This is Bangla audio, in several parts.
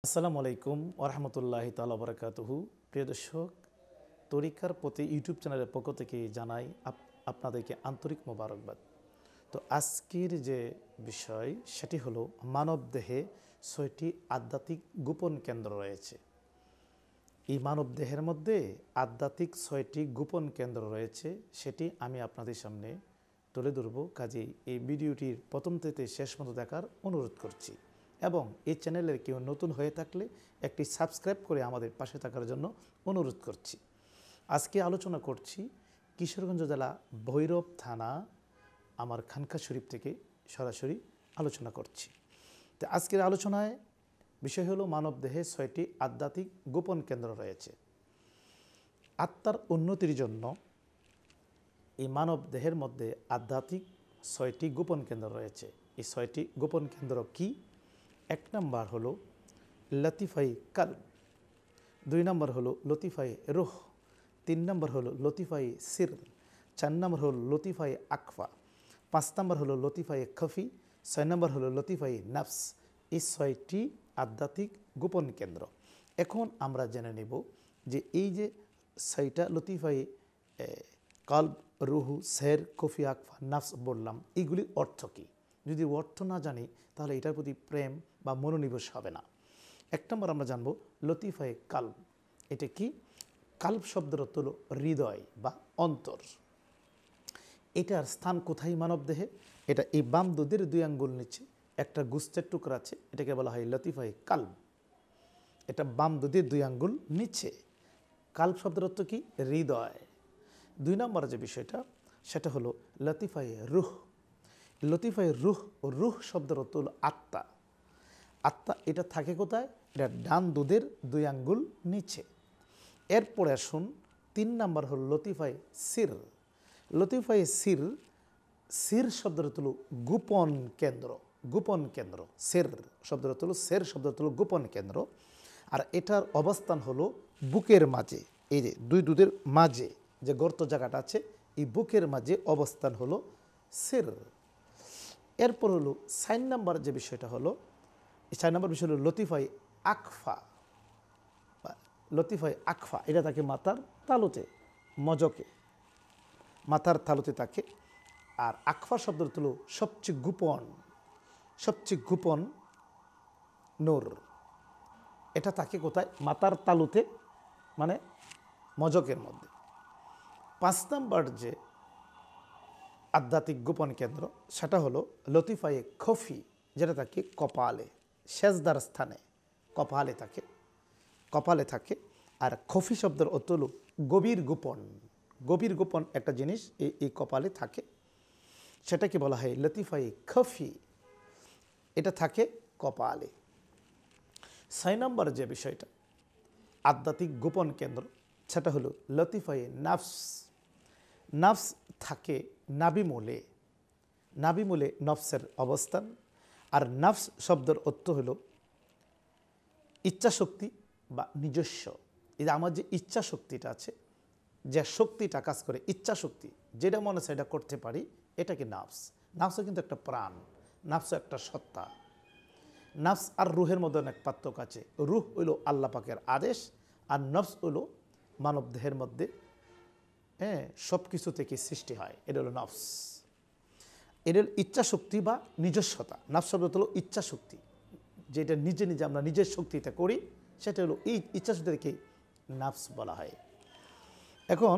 আসসালামু আলাইকুম ওরহামতুল্লাহি তাআলা বারাকাতুহু। প্রিয় দর্শক, তরিকার প্রতি ইউটিউব চ্যানেলের পক্ষ থেকে জানাই আপনাদেরকে আন্তরিক মোবারকবাদ। তো আজকের যে বিষয় সেটি হলো মানবদেহে ৬টি আধ্যাত্মিক গোপন কেন্দ্র রয়েছে। এই মানবদেহের মধ্যে আধ্যাত্মিক ৬টি গোপন কেন্দ্র রয়েছে, সেটি আমি আপনাদের সামনে তুলে ধরব। কাজেই এই ভিডিওটির প্রথম থেকে শেষ পর্যন্ত দেখার অনুরোধ করছি এবং এই চ্যানেলের কেউ নতুন হয়ে থাকলে একটি সাবস্ক্রাইব করে আমাদের পাশে থাকার জন্য অনুরোধ করছি। আজকে আলোচনা করছি কিশোরগঞ্জ জেলা ভৈরব থানা আমার খানকা শরীফ থেকে সরাসরি আলোচনা করছি। তো আজকের আলোচনায় বিষয় হলো মানবদেহে ৬টি আধ্যাত্মিক গোপন কেন্দ্র রয়েছে। আত্মার উন্নতির জন্য এই মানব দেহের মধ্যে আধ্যাত্মিক ৬টি গোপন কেন্দ্র রয়েছে। এই ৬টি গোপন কেন্দ্র কি? ১ নম্বর হলো লতিফাই কলব, ২ নম্বর হলো লতিফাই রুহ, ৩ নম্বর হলো লতিফাই সির, ৪ নম্বর হলো লতিফাই আকফা, ৫ নম্বর হলো লতিফাই খফি, ৬ নম্বর হলো লতিফাই নফস। এই ৬টি আধ্যাত্মিক গোপন কেন্দ্র। এখন আমরা জেনে নেব যে এই যে ৬টা লতিফাই কলব, রুহু, সের, কফি, আকফা, নফস বললাম, এইগুলির অর্থ কী? যদি অর্থ না জানি তাহলে এটার প্রতি প্রেম বা মনোনিবেশ হবে না। ১ নম্বর আমরা জানবো লতিফায়ে কালব। এটা কি? কালব শব্দের অর্থ হলো হৃদয় বা অন্তর। এটার স্থান কোথায় মানব দেহে? এটা এই বাম দুধের ২ আঙ্গুল নিচে একটা গুস্তের টুকরা আছে, এটাকে বলা হয় লতিফায়ে কালব। এটা বাম দুধের ২ আঙ্গুল নিচে। কালব শব্দের অর্থ কি? হৃদয়। ২ নম্বর যে বিষয়টা সেটা হলো লতিফায়ে রুহ। লতিফায়ে রুহ ও রুহ শব্দের অর্থ হলো আত্মা। আত্মা এটা থাকে কোথায়? এটা ডান দুধের ২ আঙ্গুল নিচে। এরপরে আসুন ৩ নম্বর হলো লতিফায়ে সির। লতিফায়ে সির, সির শব্দের অর্থ হলো গোপন কেন্দ্র। গোপন কেন্দ্র। সের শব্দের অর্থ হলো, সের শব্দের অর্থ হলো গোপন কেন্দ্র। আর এটার অবস্থান হলো বুকের মাঝে। এই যে ২ দুধের মাঝে যে গর্ত জায়গাটা আছে, এই বুকের মাঝে অবস্থান হলো সির। এরপর হলো ৪ নম্বর যে বিষয়টা হলো, এই ৪ নম্বর বিষয় হলো লতিফাই আকফা। লতিফাই আকফা এটা থাকে মাথার তালুতে, মজকে, মাথার তালুতে থাকে। আর আকফা শব্দ হলো সবচেয়ে গোপন, সবচেয়ে গোপন নূর। এটা থাকে কোথায়? মাথার তালুতে, মানে মজকের মধ্যে। ৫ নম্বর যে আধ্যাত্মিক গোপন কেন্দ্র সেটা হলো লতিফায়ে খফি, যেটা থাকে কপালে, সেজদার স্থানে কপালে থাকে, কপালে থাকে। আর খফি শব্দের অর্থ হলো গভীর গোপন। গভীর গোপন একটা জিনিস এই কপালে থাকে, সেটাকে বলা হয় লতিফায়ে খফি। এটা থাকে কপালে। ৬ নম্বর যে বিষয়টা আধ্যাত্মিক গোপন কেন্দ্র সেটা হলো লতিফায়ে নফস। নফস থাকে নাভিমূলে। নাভিমূলে নফসের অবস্থান। আর নফস শব্দের অর্থ হলো ইচ্ছাশক্তি বা নিজস্ব। এই যে আমার যে ইচ্ছা শক্তিটা আছে, যে শক্তিটা কাজ করে, ইচ্ছা শক্তি, যেটা মনে হয় সেটা করতে পারি, এটাকে নফস। নফসও কিন্তু একটা প্রাণ, নফসও একটা সত্তা। নফস আর রুহের মধ্যে অনেক পার্থক্য আছে। রুহ হইল আল্লাহ পাকের আদেশ, আর নফস হইল মানব দেহের মধ্যে সব কিছু থেকে সৃষ্টি হয়, এটা হলো নফস। এটা হলো ইচ্ছা শক্তি বা নিজস্বতা। নফস শব্দ হলো ইচ্ছা শক্তি, যেটা নিজে নিজে আমরা নিজের শক্তিতে করি, সেটা হলো এই ইচ্ছা শক্তি থেকে নফস বলা হয়। এখন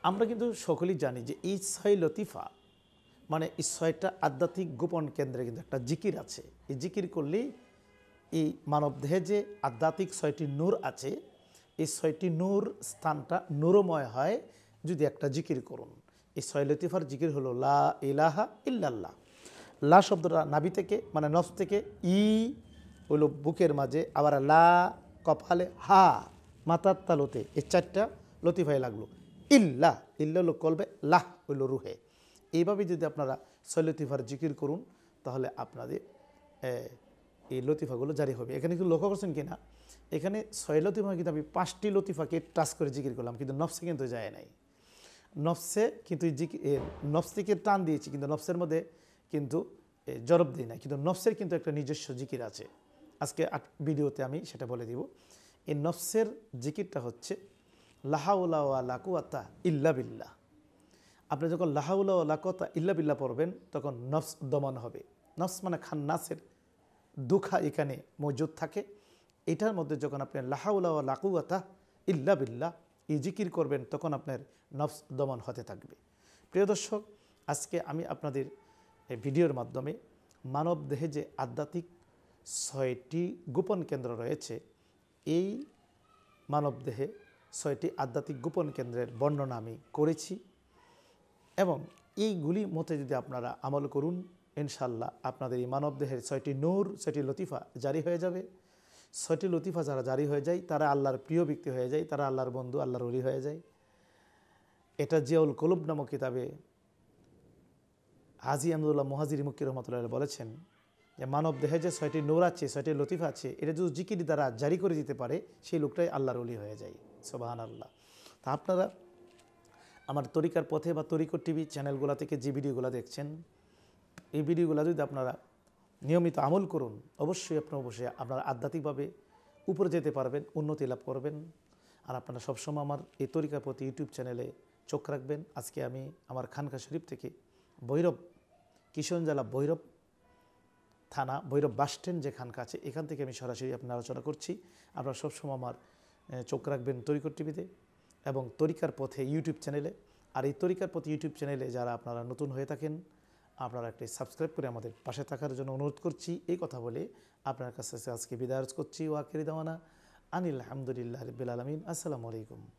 আমরা কিন্তু সকলেই জানি যে এই ৬ লতিফা, মানে এই ৬টা আধ্যাত্মিক গোপন কেন্দ্রে কিন্তু একটা জিকির আছে। এই জিকির করলেই এই মানব দেহে যে আধ্যাত্মিক ৬টি নূর আছে, এই ৬টি নূর স্থানটা নূরময় হয় যদি একটা জিকির করুন। এই ৬ লতিফার জিকির হলো লা ইলাহা ইল্লাল্লাহ। লা শব্দটা নাভি থেকে, মানে নফস থেকে, ই হলো বুকের মাঝে, আবার লা কপালে, হা মাথার তালুতে। এই ৪টা লতিফায় লাগলো। ইল্লা, ইল্লা হলো কলবে, লাহ হইল রুহে। এইভাবে যদি আপনারা ৬ লতিফার জিকির করুন তাহলে আপনাদের এই লতিফাগুলো জারি হবে। এখানে কিন্তু লক্ষ্য করছেন কিনা, এখানে ৬ লতিফা কিন্তু আমি ৫টি লতিফাকে টাচ করে জিকির করলাম, কিন্তু নফসে কিন্তু যায় নাই। নফসে কিন্তু নফস থেকে টান দিয়েছি, কিন্তু নফসের মধ্যে কিন্তু জরব দিই না। কিন্তু নফসের কিন্তু একটা নিজস্ব জিকির আছে, আজকে ভিডিওতে আমি সেটা বলে দিব। এই নফসের জিকিরটা হচ্ছে লা হাওলা ওয়ালা কুওয়াতা ইল্লা বিল্লাহ। আপনি যখন লা হাওলা ওয়ালা কুওয়াতা ইল্লা বিল্লাহ পড়বেন তখন নফস দমন হবে। নফস মানে খান্নাসের দুঃখা এখানে মজুদ থাকে। এটার মধ্যে যখন আপনি লা হাওলা ওয়ালা কুওয়াতা ইল্লা বিল্লাহ এই জিকির করবেন তখন আপনার নফস দমন হতে থাকবে। প্রিয় দর্শক, আজকে আমি আপনাদের এই ভিডিওর মাধ্যমে মানব দেহে যে আধ্যাত্মিক 6টি গোপন কেন্দ্র রয়েছে, এই মানব দেহে 6টি আধ্যাত্মিক গোপন কেন্দ্রের বর্ণনা আমি করেছি এবং এইগুলি মতে যদি আপনারা আমল করুন, ইনশাল্লাহ আপনাদের এই মানব দেহের 6টি নূর, 6টি লতিফা জারি হয়ে যাবে। 6টি লতিফা যারা জারি হয়ে যায় তারা আল্লাহর প্রিয় ব্যক্তি হয়ে যায়, তারা আল্লাহর বন্ধু, আল্লাহর ওলি হয়ে যায়। এটা জিয়াউল কুলুব নামক কিতাবে হাজি আহমদুল্লাহ মুহাজিরি মুক্কি রহমতুল্লাহ বলেছেন যে মানব দেহে যে 6টি নূর আছে, 6টি লতিফা আছে, এটা যদি জিকির দ্বারা জারি করে দিতে পারে সেই লোকটাই আল্লাহর ওলি হয়ে যায়। সুবহানাল্লাহ। তা আপনারা আমার তরিকার পথে বা তরিকর টিভি চ্যানেলগুলো থেকে যে ভিডিওগুলো দেখছেন, এই ভিডিওগুলো যদি আপনারা নিয়মিত আমল করুন, অবশ্যই আপনারা আধ্যাত্মিকভাবে উপরে যেতে পারবেন, উন্নতি লাভ করবেন। আর আপনারা সবসময় আমার এই তরিকার প্রতি ইউটিউব চ্যানেলে চোখ রাখবেন। আজকে আমি আমার খানকা শরীফ থেকে ভৈরব, কিশোরগঞ্জ জেলা ভৈরব থানা, ভৈরব বাসস্ট্যান্ড যে খানকা আছে, এখান থেকে আমি সরাসরি আপনার আলোচনা করছি। আপনারা সবসময় আমার চোখ রাখবেন তরিকর টিভিতে এবং তরিকার পথে ইউটিউব চ্যানেলে। আর এই তরিকার পথে ইউটিউব চ্যানেলে যারা আপনারা নতুন হয়ে থাকেন, আপনারা একটি সাবস্ক্রাইব করে আমাদের পাশে থাকার জন্য অনুরোধ করছি। এই কথা বলে আপনার কাছে আজকে বিদায় করছি। ওয়াকিরি দাওয়ানা আনিল হামদুলিল্লাহ রাব্বিল আলামিন। আসসালামু আলাইকুম।